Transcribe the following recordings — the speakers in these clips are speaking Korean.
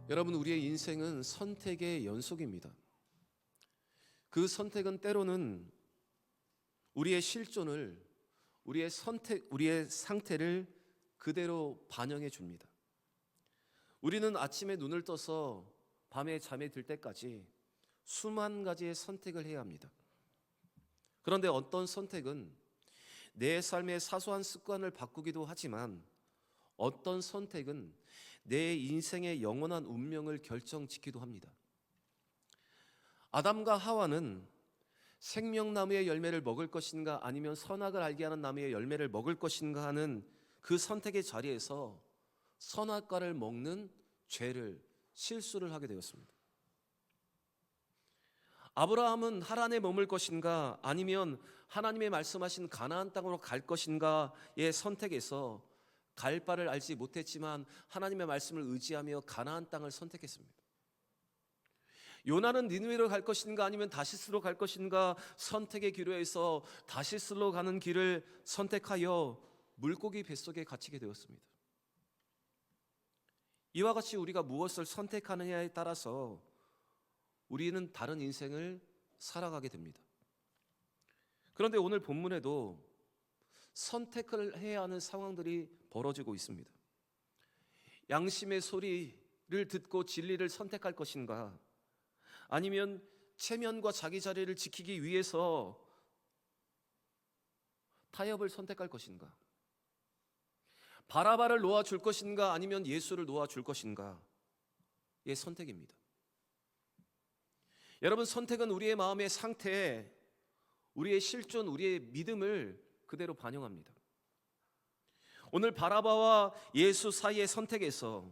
여러분, 우리의 인생은 선택의 연속입니다. 그 선택은 때로는 우리의 실존을, 우리의 상태를 그대로 반영해 줍니다. 우리는 아침에 눈을 떠서 밤에 잠에 들 때까지 수만 가지의 선택을 해야 합니다. 그런데 어떤 선택은 내 삶의 사소한 습관을 바꾸기도 하지만, 어떤 선택은 내 인생의 영원한 운명을 결정짓기도 합니다. 아담과 하와는 생명나무의 열매를 먹을 것인가 아니면 선악을 알게 하는 나무의 열매를 먹을 것인가 하는 그 선택의 자리에서 선악과를 먹는 실수를 하게 되었습니다. 아브라함은 하란에 머물 것인가 아니면 하나님의 말씀하신 가나안 땅으로 갈 것인가의 선택에서 갈 바를 알지 못했지만 하나님의 말씀을 의지하며 가나안 땅을 선택했습니다. 요나는 니느웨로 갈 것인가 아니면 다시스로 갈 것인가 선택의 기로에서 다시스로 가는 길을 선택하여 물고기 뱃속에 갇히게 되었습니다. 이와 같이 우리가 무엇을 선택하느냐에 따라서 우리는 다른 인생을 살아가게 됩니다. 그런데 오늘 본문에도 선택을 해야 하는 상황들이 벌어지고 있습니다. 양심의 소리를 듣고 진리를 선택할 것인가, 아니면 체면과 자기 자리를 지키기 위해서 타협을 선택할 것인가, 바라바를 놓아줄 것인가 아니면 예수를 놓아줄 것인가의 선택입니다. 여러분, 선택은 우리의 마음의 상태, 우리의 실존, 우리의 믿음을 그대로 반영합니다. 오늘 바라바와 예수 사이의 선택에서,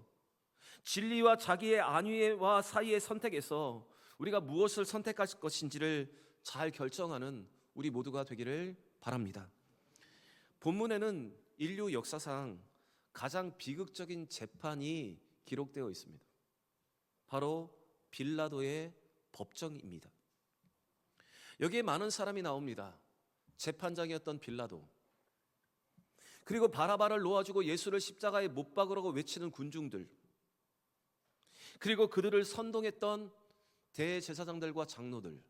진리와 자기의 안위와 사이의 선택에서 우리가 무엇을 선택할 것인지를 잘 결정하는 우리 모두가 되기를 바랍니다. 본문에는 인류 역사상 가장 비극적인 재판이 기록되어 있습니다. 바로 빌라도의 법정입니다. 여기에 많은 사람이 나옵니다. 재판장이었던 빌라도, 그리고 바라바를 놓아주고 예수를 십자가에 못 박으라고 외치는 군중들, 그리고 그들을 선동했던 대제사장들과 장로들,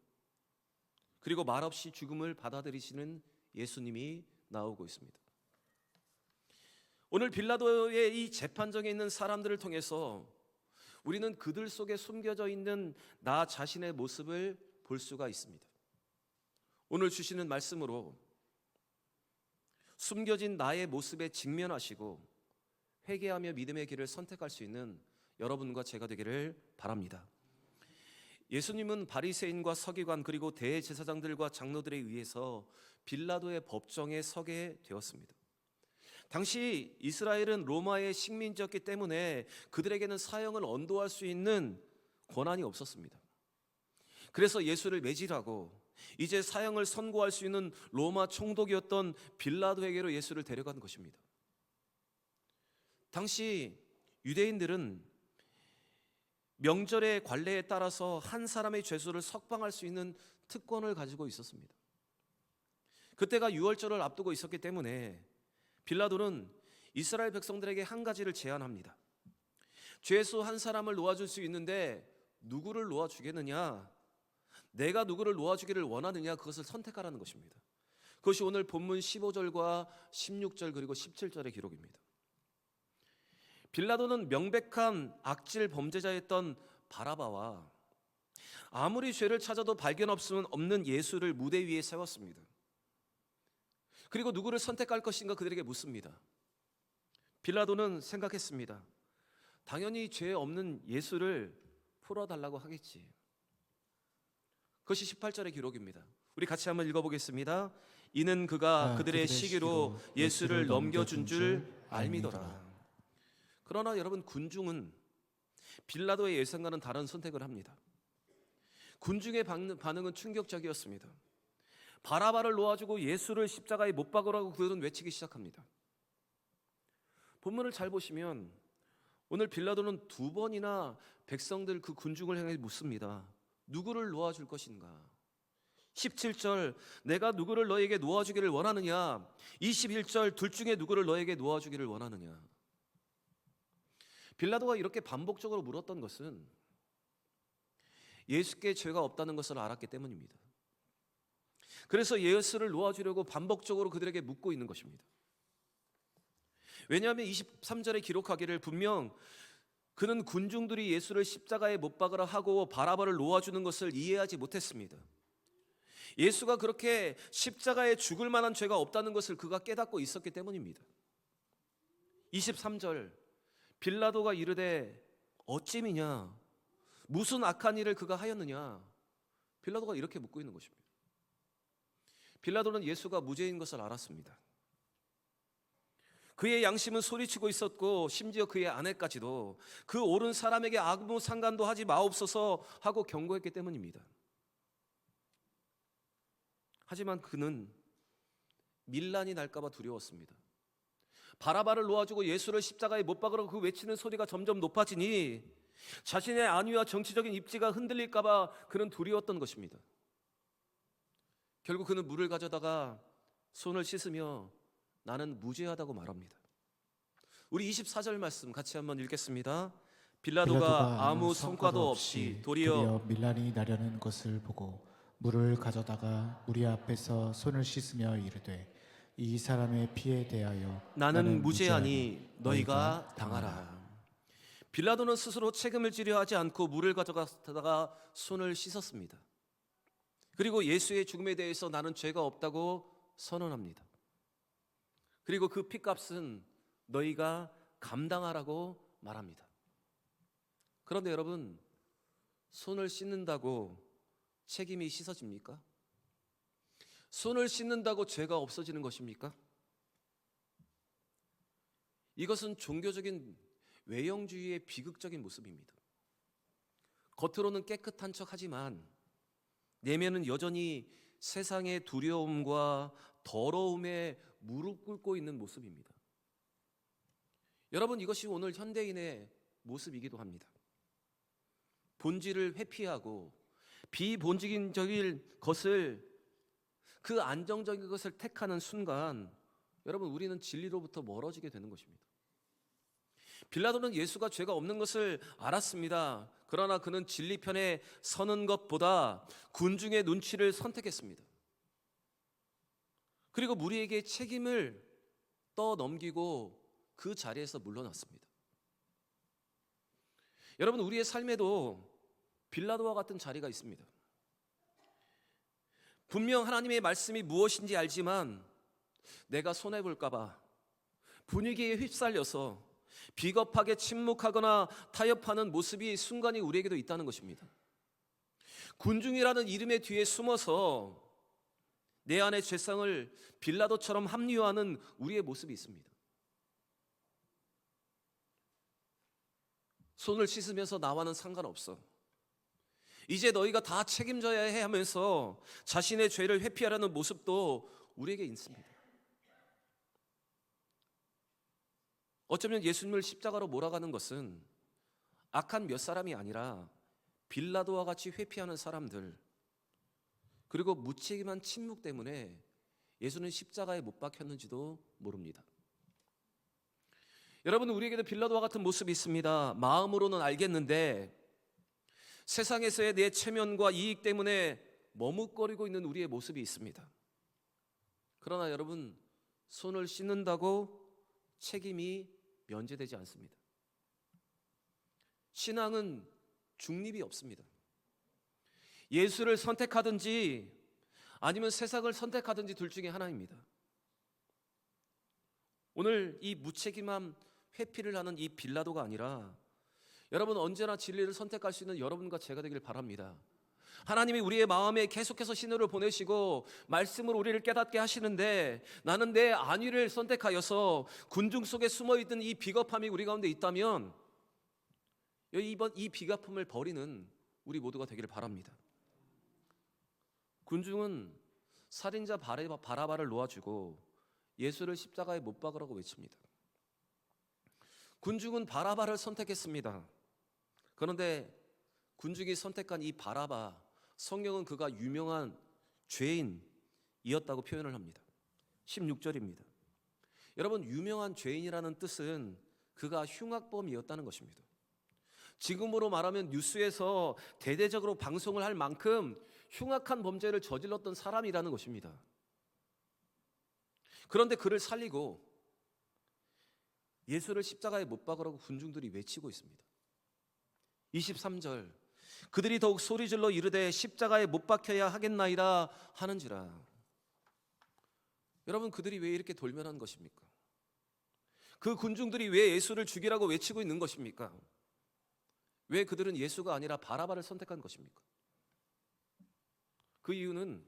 그리고 말없이 죽음을 받아들이시는 예수님이 나오고 있습니다. 오늘 빌라도의 이 재판정에 있는 사람들을 통해서 우리는 그들 속에 숨겨져 있는 나 자신의 모습을 볼 수가 있습니다. 오늘 주시는 말씀으로 숨겨진 나의 모습에 직면하시고 회개하며 믿음의 길을 선택할 수 있는 여러분과 제가 되기를 바랍니다. 예수님은 바리새인과 서기관 그리고 대제사장들과 장로들에 의해서 빌라도의 법정에 서게 되었습니다. 당시 이스라엘은 로마의 식민지였기 때문에 그들에게는 사형을 언도할 수 있는 권한이 없었습니다. 그래서 예수를 매질하고 이제 사형을 선고할 수 있는 로마 총독이었던 빌라도에게로 예수를 데려간 것입니다. 당시 유대인들은 명절의 관례에 따라서 한 사람의 죄수를 석방할 수 있는 특권을 가지고 있었습니다. 그때가 유월절을 앞두고 있었기 때문에 빌라도는 이스라엘 백성들에게 한 가지를 제안합니다. 죄수 한 사람을 놓아줄 수 있는데 누구를 놓아주겠느냐? 내가 누구를 놓아주기를 원하느냐? 그것을 선택하라는 것입니다. 그것이 오늘 본문 15절과 16절 그리고 17절의 기록입니다. 빌라도는 명백한 악질 범죄자였던 바라바와 아무리 죄를 찾아도 발견 없는 예수를 무대 위에 세웠습니다. 그리고 누구를 선택할 것인가 그들에게 묻습니다. 빌라도는 생각했습니다. 당연히 죄 없는 예수를 풀어달라고 하겠지. 그것이 18절의 기록입니다. 우리 같이 한번 읽어보겠습니다. 이는 그가 그들의 시기로 예수를 넘겨준 줄 알미더라. 그러나 여러분, 군중은 빌라도의 예상과는 다른 선택을 합니다. 군중의 반응은 충격적이었습니다. 바라바를 놓아주고 예수를 십자가에 못 박으라고 그들은 외치기 시작합니다. 본문을 잘 보시면 오늘 빌라도는 두 번이나 백성들 그 군중을 향해 묻습니다. 누구를 놓아줄 것인가? 17절 내가 누구를 너에게 놓아주기를 원하느냐? 21절 둘 중에 누구를 너에게 놓아주기를 원하느냐? 빌라도가 이렇게 반복적으로 물었던 것은 예수께 죄가 없다는 것을 알았기 때문입니다. 그래서 예수를 놓아주려고 반복적으로 그들에게 묻고 있는 것입니다. 왜냐하면 23절에 기록하기를 분명 그는 군중들이 예수를 십자가에 못 박으라 하고 바라바를 놓아주는 것을 이해하지 못했습니다. 예수가 그렇게 십자가에 죽을 만한 죄가 없다는 것을 그가 깨닫고 있었기 때문입니다. 23절 빌라도가 이르되 어찌미냐 무슨 악한 일을 그가 하였느냐 빌라도가 이렇게 묻고 있는 것입니다. 빌라도는 예수가 무죄인 것을 알았습니다. 그의 양심은 소리치고 있었고 심지어 그의 아내까지도 그 옳은 사람에게 아무 상관도 하지 마옵소서 하고 경고했기 때문입니다. 하지만 그는 밀란이 날까봐 두려웠습니다. 바라바를 놓아주고 예수를 십자가에 못 박으라고 그 외치는 소리가 점점 높아지니 자신의 안위와 정치적인 입지가 흔들릴까봐 그는 두려웠던 것입니다. 결국 그는 물을 가져다가 손을 씻으며 나는 무죄하다고 말합니다. 우리 24절 말씀 같이 한번 읽겠습니다. 빌라도가 아무 성과도 없이 도리어 밀란이 나려는 것을 보고 물을 가져다가 우리 앞에서 손을 씻으며 이르되 이 사람의 피에 대하여 나는 무죄하니 너희가 당하라. 빌라도는 스스로 책임을 지려 하지 않고 물을 가져다가 손을 씻었습니다. 그리고 예수의 죽음에 대해서 나는 죄가 없다고 선언합니다. 그리고 그 피값은 너희가 감당하라고 말합니다. 그런데 여러분, 손을 씻는다고 책임이 씻어집니까? 손을 씻는다고 죄가 없어지는 것입니까? 이것은 종교적인 외형주의의 비극적인 모습입니다. 겉으로는 깨끗한 척하지만 내면은 여전히 세상의 두려움과 더러움에 무릎 꿇고 있는 모습입니다. 여러분, 이것이 오늘 현대인의 모습이기도 합니다. 본질을 회피하고 비본질적인 것을, 그 안정적인 것을 택하는 순간 여러분, 우리는 진리로부터 멀어지게 되는 것입니다. 빌라도는 예수가 죄가 없는 것을 알았습니다. 그러나 그는 진리 편에 서는 것보다 군중의 눈치를 선택했습니다. 그리고 무리에게 책임을 떠넘기고 그 자리에서 물러났습니다. 여러분, 우리의 삶에도 빌라도와 같은 자리가 있습니다. 분명 하나님의 말씀이 무엇인지 알지만 내가 손해볼까 봐 분위기에 휩쓸려서 비겁하게 침묵하거나 타협하는 모습이 순간이 우리에게도 있다는 것입니다. 군중이라는 이름의 뒤에 숨어서 내 안의 죄성을 빌라도처럼 합리화하는 우리의 모습이 있습니다. 손을 씻으면서 나와는 상관없어, 이제 너희가 다 책임져야 해 하면서 자신의 죄를 회피하려는 모습도 우리에게 있습니다. 어쩌면 예수님을 십자가로 몰아가는 것은 악한 몇 사람이 아니라 빌라도와 같이 회피하는 사람들, 그리고 무책임한 침묵 때문에 예수는 십자가에 못 박혔는지도 모릅니다. 여러분, 우리에게도 빌라도와 같은 모습이 있습니다. 마음으로는 알겠는데 세상에서의 내 체면과 이익 때문에 머뭇거리고 있는 우리의 모습이 있습니다. 그러나 여러분, 손을 씻는다고 책임이 면제되지 않습니다. 신앙은 중립이 없습니다. 예수를 선택하든지 아니면 세상을 선택하든지 둘 중에 하나입니다. 오늘 이 무책임한 회피를 하는 이 빌라도가 아니라 여러분, 언제나 진리를 선택할 수 있는 여러분과 제가 되길 바랍니다. 하나님이 우리의 마음에 계속해서 신호를 보내시고 말씀으로 우리를 깨닫게 하시는데 나는 내 안위를 선택하여서 군중 속에 숨어있던 이 비겁함이 우리 가운데 있다면 이번 이 비겁함을 버리는 우리 모두가 되기를 바랍니다. 군중은 살인자 바라바를 놓아주고 예수를 십자가에 못 박으라고 외칩니다. 군중은 바라바를 선택했습니다. 그런데 군중이 선택한 이 바라바, 성경은 그가 유명한 죄인이었다고 표현을 합니다. 16절입니다. 여러분, 유명한 죄인이라는 뜻은 그가 흉악범이었다는 것입니다. 지금으로 말하면 뉴스에서 대대적으로 방송을 할 만큼 흉악한 범죄를 저질렀던 사람이라는 것입니다. 그런데 그를 살리고 예수를 십자가에 못 박으라고 군중들이 외치고 있습니다. 23절, 그들이 더욱 소리질러 이르되 십자가에 못 박혀야 하겠나이다 하는지라. 여러분, 그들이 왜 이렇게 돌변한 것입니까? 그 군중들이 왜 예수를 죽이라고 외치고 있는 것입니까? 왜 그들은 예수가 아니라 바라바를 선택한 것입니까? 그 이유는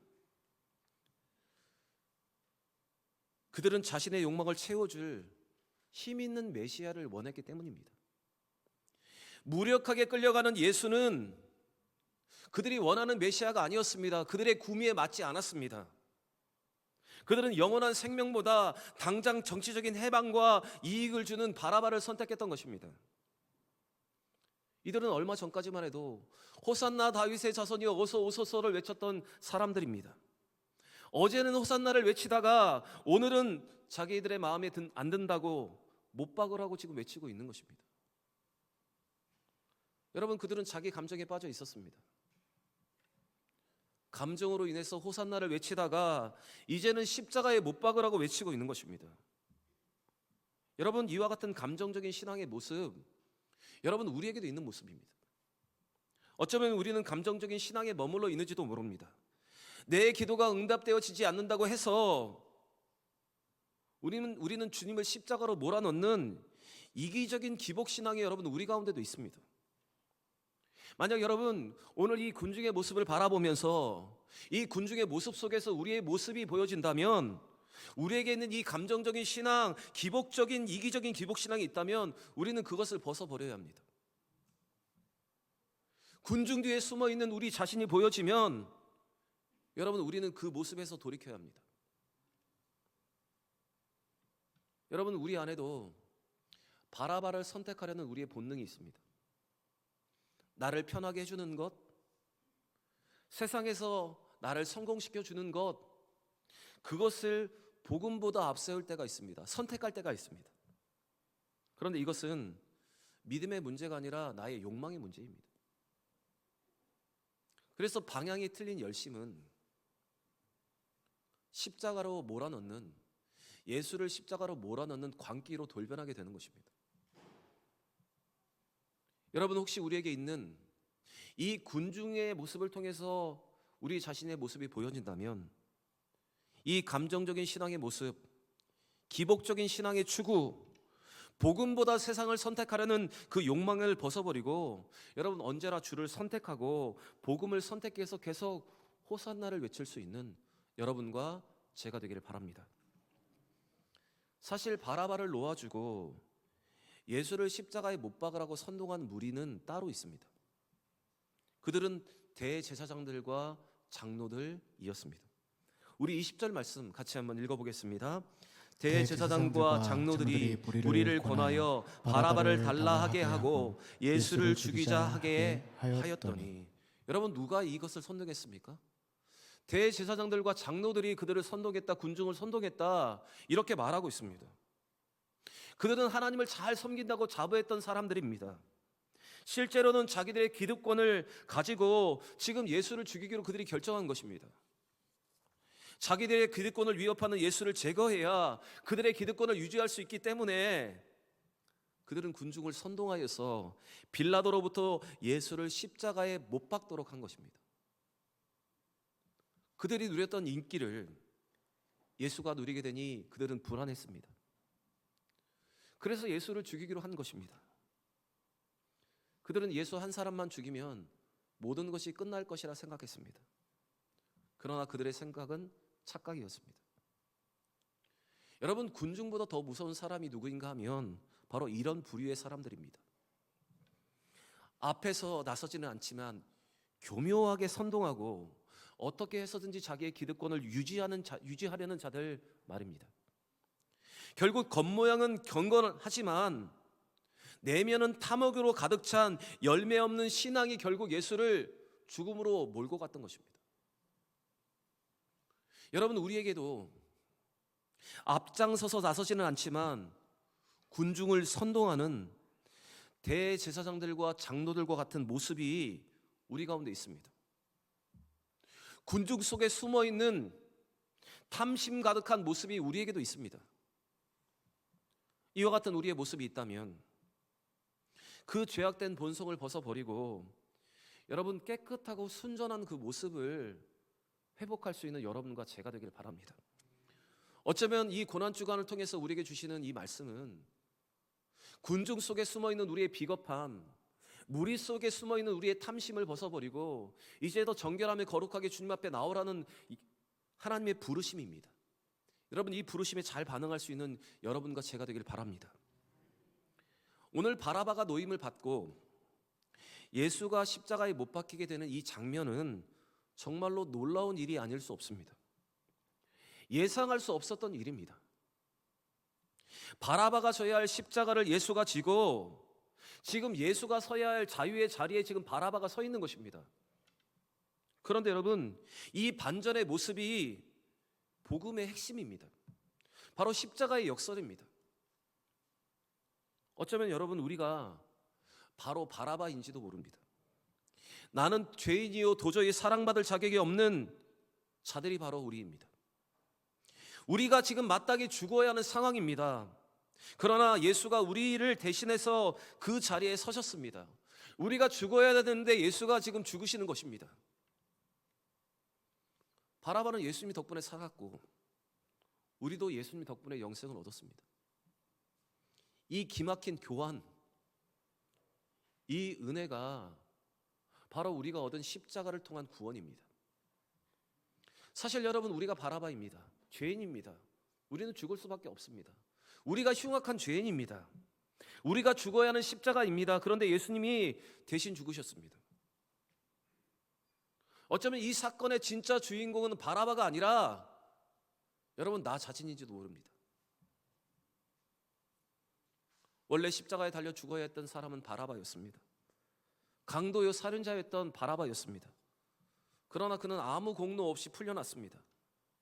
그들은 자신의 욕망을 채워줄 힘 있는 메시아를 원했기 때문입니다. 무력하게 끌려가는 예수는 그들이 원하는 메시아가 아니었습니다. 그들의 구미에 맞지 않았습니다. 그들은 영원한 생명보다 당장 정치적인 해방과 이익을 주는 바라바를 선택했던 것입니다. 이들은 얼마 전까지만 해도 호산나 다윗의 자손이여 어서 오소서를 외쳤던 사람들입니다. 어제는 호산나를 외치다가 오늘은 자기들의 마음에 안 든다고 못 박으라고 지금 외치고 있는 것입니다. 여러분, 그들은 자기 감정에 빠져 있었습니다. 감정으로 인해서 호산나를 외치다가 이제는 십자가에 못 박으라고 외치고 있는 것입니다. 여러분, 이와 같은 감정적인 신앙의 모습, 여러분, 우리에게도 있는 모습입니다. 어쩌면 우리는 감정적인 신앙에 머물러 있는지도 모릅니다. 내 기도가 응답되어지지 않는다고 해서 우리는 주님을 십자가로 몰아넣는 이기적인 기복신앙이 여러분 우리 가운데도 있습니다. 만약 여러분 오늘 이 군중의 모습을 바라보면서 이 군중의 모습 속에서 우리의 모습이 보여진다면, 우리에게 있는 이 감정적인 신앙, 기복적인 이기적인 기복신앙이 있다면 우리는 그것을 벗어버려야 합니다. 군중 뒤에 숨어있는 우리 자신이 보여지면 여러분 우리는 그 모습에서 돌이켜야 합니다. 여러분, 우리 안에도 바라바를 선택하려는 우리의 본능이 있습니다. 나를 편하게 해주는 것, 세상에서 나를 성공시켜 주는 것, 그것을 복음보다 앞세울 때가 있습니다. 선택할 때가 있습니다. 그런데 이것은 믿음의 문제가 아니라 나의 욕망의 문제입니다. 그래서 방향이 틀린 열심은 십자가로 몰아넣는, 예수를 십자가로 몰아넣는 광기로 돌변하게 되는 것입니다. 여러분, 혹시 우리에게 있는 이 군중의 모습을 통해서 우리 자신의 모습이 보여진다면, 이 감정적인 신앙의 모습, 기복적인 신앙의 추구, 복음보다 세상을 선택하려는 그 욕망을 벗어버리고 여러분 언제나 주를 선택하고 복음을 선택해서 계속 호산나를 외칠 수 있는 여러분과 제가 되기를 바랍니다. 사실 바라바를 놓아주고 예수를 십자가에 못 박으라고 선동한 무리는 따로 있습니다. 그들은 대제사장들과 장로들이었습니다. 우리 20절 말씀 같이 한번 읽어보겠습니다. 대제사장과 장로들이 무리를 권하여 바라바를 달라 하게 하고 예수를 죽이자 하게 하였더니, 여러분 누가 이것을 선동했습니까? 대제사장들과 장로들이 그들을 선동했다, 군중을 선동했다, 이렇게 말하고 있습니다. 그들은 하나님을 잘 섬긴다고 자부했던 사람들입니다. 실제로는 자기들의 기득권을 가지고 지금 예수를 죽이기로 그들이 결정한 것입니다. 자기들의 기득권을 위협하는 예수를 제거해야 그들의 기득권을 유지할 수 있기 때문에 그들은 군중을 선동하여서 빌라도로부터 예수를 십자가에 못 박도록 한 것입니다. 그들이 누렸던 인기를 예수가 누리게 되니 그들은 불안했습니다. 그래서 예수를 죽이기로 한 것입니다. 그들은 예수 한 사람만 죽이면 모든 것이 끝날 것이라 생각했습니다. 그러나 그들의 생각은 착각이었습니다. 여러분, 군중보다 더 무서운 사람이 누구인가 하면 바로 이런 부류의 사람들입니다. 앞에서 나서지는 않지만 교묘하게 선동하고 어떻게 해서든지 자기의 기득권을 유지하려는 자들 말입니다. 결국 겉모양은 경건하지만 내면은 탐욕으로 가득 찬 열매 없는 신앙이 결국 예수를 죽음으로 몰고 갔던 것입니다. 여러분, 우리에게도 앞장서서 나서지는 않지만 군중을 선동하는 대제사장들과 장로들과 같은 모습이 우리 가운데 있습니다. 군중 속에 숨어 있는 탐심 가득한 모습이 우리에게도 있습니다. 이와 같은 우리의 모습이 있다면 그 죄악된 본성을 벗어버리고 여러분 깨끗하고 순전한 그 모습을 회복할 수 있는 여러분과 제가 되길 바랍니다. 어쩌면 이 고난주간을 통해서 우리에게 주시는 이 말씀은 군중 속에 숨어있는 우리의 비겁함, 무리 속에 숨어있는 우리의 탐심을 벗어버리고 이제 더 정결하며 거룩하게 주님 앞에 나오라는 하나님의 부르심입니다. 여러분 이 부르심에 잘 반응할 수 있는 여러분과 제가 되길 바랍니다. 오늘 바라바가 노임을 받고 예수가 십자가에 못 박히게 되는 이 장면은 정말로 놀라운 일이 아닐 수 없습니다. 예상할 수 없었던 일입니다. 바라바가 져야 할 십자가를 예수가 지고 지금 예수가 서야 할 자유의 자리에 지금 바라바가 서 있는 것입니다. 그런데 여러분 이 반전의 모습이 복음의 핵심입니다. 바로 십자가의 역설입니다. 어쩌면 여러분 우리가 바로 바라바인지도 모릅니다. 나는 죄인이요 도저히 사랑받을 자격이 없는 자들이 바로 우리입니다. 우리가 지금 마땅히 죽어야 하는 상황입니다. 그러나 예수가 우리를 대신해서 그 자리에 서셨습니다. 우리가 죽어야 되는데 예수가 지금 죽으시는 것입니다. 바라바는 예수님 덕분에 살았고 우리도 예수님 덕분에 영생을 얻었습니다. 이 기막힌 교환, 이 은혜가 바로 우리가 얻은 십자가를 통한 구원입니다. 사실 여러분 우리가 바라바입니다. 죄인입니다. 우리는 죽을 수밖에 없습니다. 우리가 흉악한 죄인입니다. 우리가 죽어야 하는 십자가입니다. 그런데 예수님이 대신 죽으셨습니다. 어쩌면 이 사건의 진짜 주인공은 바라바가 아니라 여러분 나 자신인지도 모릅니다. 원래 십자가에 달려 죽어야 했던 사람은 바라바였습니다. 강도요 살인자였던 바라바였습니다. 그러나 그는 아무 공로 없이 풀려났습니다.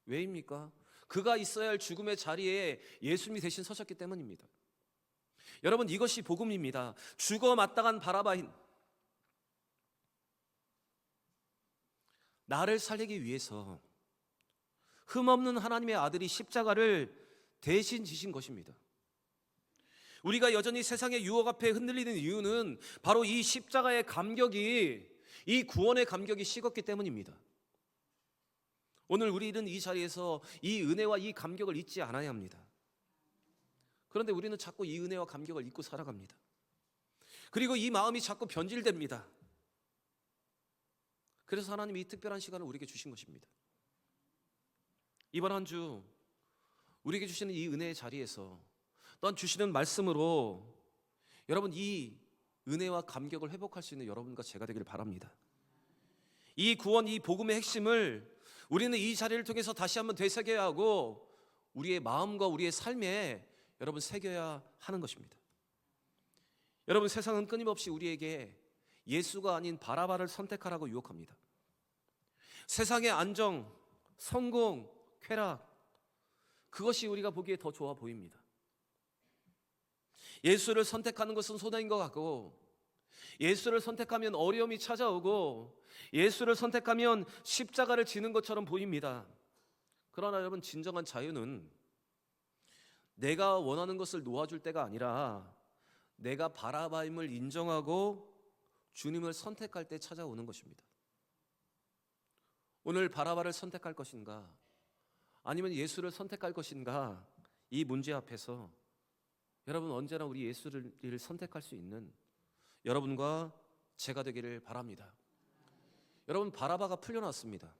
왜입니까? 그가 있어야 할 죽음의 자리에 예수님이 대신 서셨기 때문입니다. 여러분 이것이 복음입니다. 죽어 마땅한 바라바인 나를 살리기 위해서 흠없는 하나님의 아들이 십자가를 대신 지신 것입니다. 우리가 여전히 세상의 유혹 앞에 흔들리는 이유는 바로 이 십자가의 감격이, 이 구원의 감격이 식었기 때문입니다. 오늘 우리는 이 자리에서 이 은혜와 이 감격을 잊지 않아야 합니다. 그런데 우리는 자꾸 이 은혜와 감격을 잊고 살아갑니다. 그리고 이 마음이 자꾸 변질됩니다. 그래서 하나님이 이 특별한 시간을 우리에게 주신 것입니다. 이번 한 주 우리에게 주시는 이 은혜의 자리에서 또한 주시는 말씀으로 여러분 이 은혜와 감격을 회복할 수 있는 여러분과 제가 되기를 바랍니다. 이 구원, 이 복음의 핵심을 우리는 이 자리를 통해서 다시 한번 되새겨야 하고 우리의 마음과 우리의 삶에 여러분 새겨야 하는 것입니다. 여러분 세상은 끊임없이 우리에게 예수가 아닌 바라바를 선택하라고 유혹합니다. 세상의 안정, 성공, 쾌락, 그것이 우리가 보기에 더 좋아 보입니다. 예수를 선택하는 것은 손해인 것 같고, 예수를 선택하면 어려움이 찾아오고, 예수를 선택하면 십자가를 지는 것처럼 보입니다. 그러나 여러분 진정한 자유는 내가 원하는 것을 놓아줄 때가 아니라 내가 바라바임을 인정하고 주님을 선택할 때 찾아오는 것입니다. 오늘 바라바를 선택할 것인가 아니면 예수를 선택할 것인가, 이 문제 앞에서 여러분 언제나 우리 예수를 선택할 수 있는 여러분과 제가 되기를 바랍니다. 여러분 바라바가 풀려났습니다.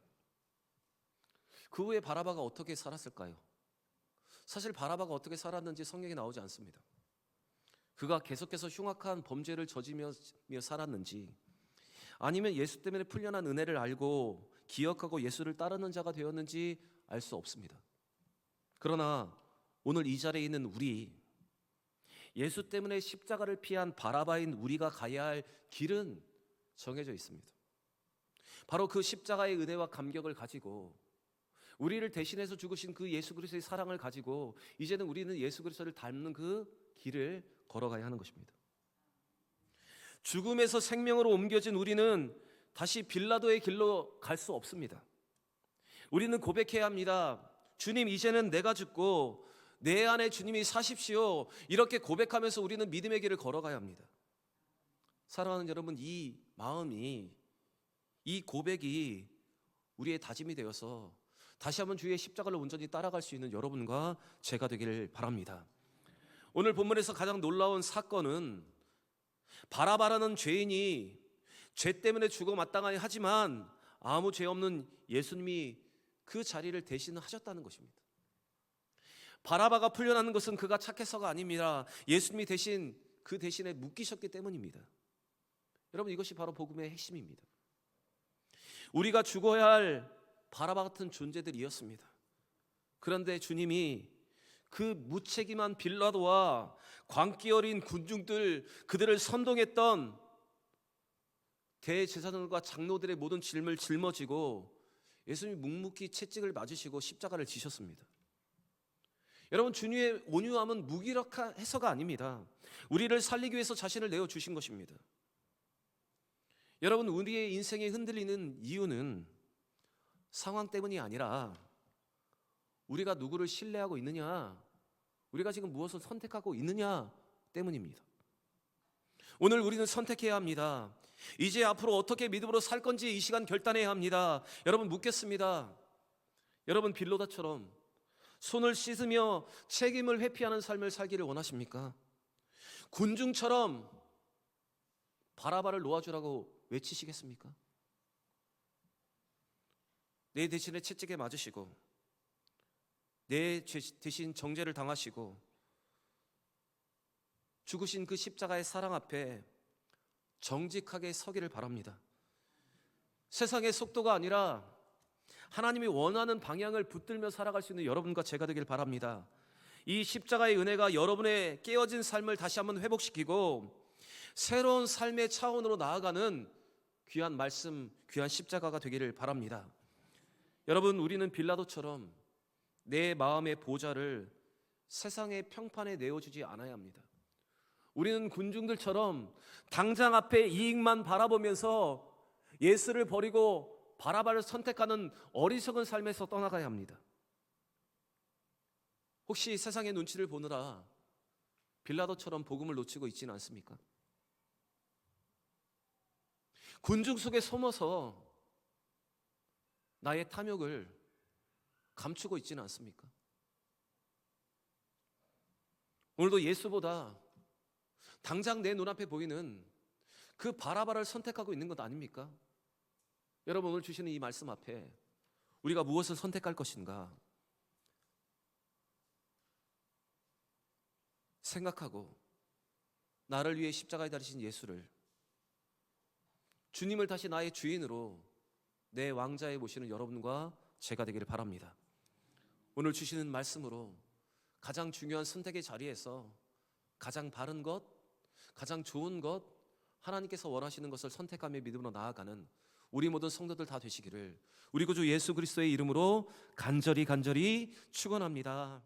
그 후에 바라바가 어떻게 살았을까요? 사실 바라바가 어떻게 살았는지 성경에 나오지 않습니다. 그가 계속해서 흉악한 범죄를 저지며 살았는지, 아니면 예수 때문에 풀려난 은혜를 알고 기억하고 예수를 따르는 자가 되었는지 알 수 없습니다. 그러나 오늘 이 자리에 있는 우리, 예수 때문에 십자가를 피한 바라바인 우리가 가야 할 길은 정해져 있습니다. 바로 그 십자가의 은혜와 감격을 가지고, 우리를 대신해서 죽으신 그 예수 그리스도의 사랑을 가지고 이제는 우리는 예수 그리스도를 닮는 그 길을 걸어가야 하는 것입니다. 죽음에서 생명으로 옮겨진 우리는 다시 빌라도의 길로 갈 수 없습니다. 우리는 고백해야 합니다. 주님, 이제는 내가 죽고 내 안에 주님이 사십시오. 이렇게 고백하면서 우리는 믿음의 길을 걸어가야 합니다. 사랑하는 여러분, 이 마음이, 이 고백이 우리의 다짐이 되어서 다시 한번 주의 십자가를 온전히 따라갈 수 있는 여러분과 제가 되기를 바랍니다. 오늘 본문에서 가장 놀라운 사건은 바라바라는 죄인이 죄 때문에 죽어 마땅하니 하지만 아무 죄 없는 예수님이 그 자리를 대신하셨다는 것입니다. 바라바가 풀려나는 것은 그가 착해서가 아닙니다. 예수님이 그 대신에 묶이셨기 때문입니다. 여러분, 이것이 바로 복음의 핵심입니다. 우리가 죽어야 할 바라바 같은 존재들이었습니다. 그런데 주님이 그 무책임한 빌라도와 광기 어린 군중들, 그들을 선동했던 대제사장들과 장로들의 모든 짐을 짊어지고 예수님이 묵묵히 채찍을 맞으시고 십자가를 지셨습니다. 여러분, 주님의 온유함은 무기력해서가 아닙니다. 우리를 살리기 위해서 자신을 내어주신 것입니다. 여러분, 우리의 인생이 흔들리는 이유는 상황 때문이 아니라 우리가 누구를 신뢰하고 있느냐, 우리가 지금 무엇을 선택하고 있느냐 때문입니다. 오늘 우리는 선택해야 합니다. 이제 앞으로 어떻게 믿음으로 살 건지 이 시간 결단해야 합니다. 여러분, 묻겠습니다. 여러분, 빌라도처럼 손을 씻으며 책임을 회피하는 삶을 살기를 원하십니까? 군중처럼 바라바를 놓아주라고 외치시겠습니까? 내 대신에 채찍에 맞으시고 내 대신 정죄를 당하시고 죽으신 그 십자가의 사랑 앞에 정직하게 서기를 바랍니다. 세상의 속도가 아니라 하나님이 원하는 방향을 붙들며 살아갈 수 있는 여러분과 제가 되길 바랍니다. 이 십자가의 은혜가 여러분의 깨어진 삶을 다시 한번 회복시키고 새로운 삶의 차원으로 나아가는 귀한 말씀, 귀한 십자가가 되기를 바랍니다. 여러분, 우리는 빌라도처럼 내 마음의 보좌를 세상의 평판에 내어주지 않아야 합니다. 우리는 군중들처럼 당장 앞에 이익만 바라보면서 예수를 버리고 바라바를 선택하는 어리석은 삶에서 떠나가야 합니다. 혹시 세상의 눈치를 보느라 빌라도처럼 복음을 놓치고 있지는 않습니까? 군중 속에 숨어서 나의 탐욕을 감추고 있지는 않습니까? 오늘도 예수보다 당장 내 눈앞에 보이는 그 바라바를 선택하고 있는 것 아닙니까? 여러분, 오늘 주시는 이 말씀 앞에 우리가 무엇을 선택할 것인가 생각하고 나를 위해 십자가에 달리신 예수를, 주님을 다시 나의 주인으로 내 왕자에 모시는 여러분과 제가 되기를 바랍니다. 오늘 주시는 말씀으로 가장 중요한 선택의 자리에서 가장 바른 것, 가장 좋은 것, 하나님께서 원하시는 것을 선택하며 믿음으로 나아가는 우리 모든 성도들 다 되시기를 우리 구주 예수 그리스도의 이름으로 간절히 축원합니다.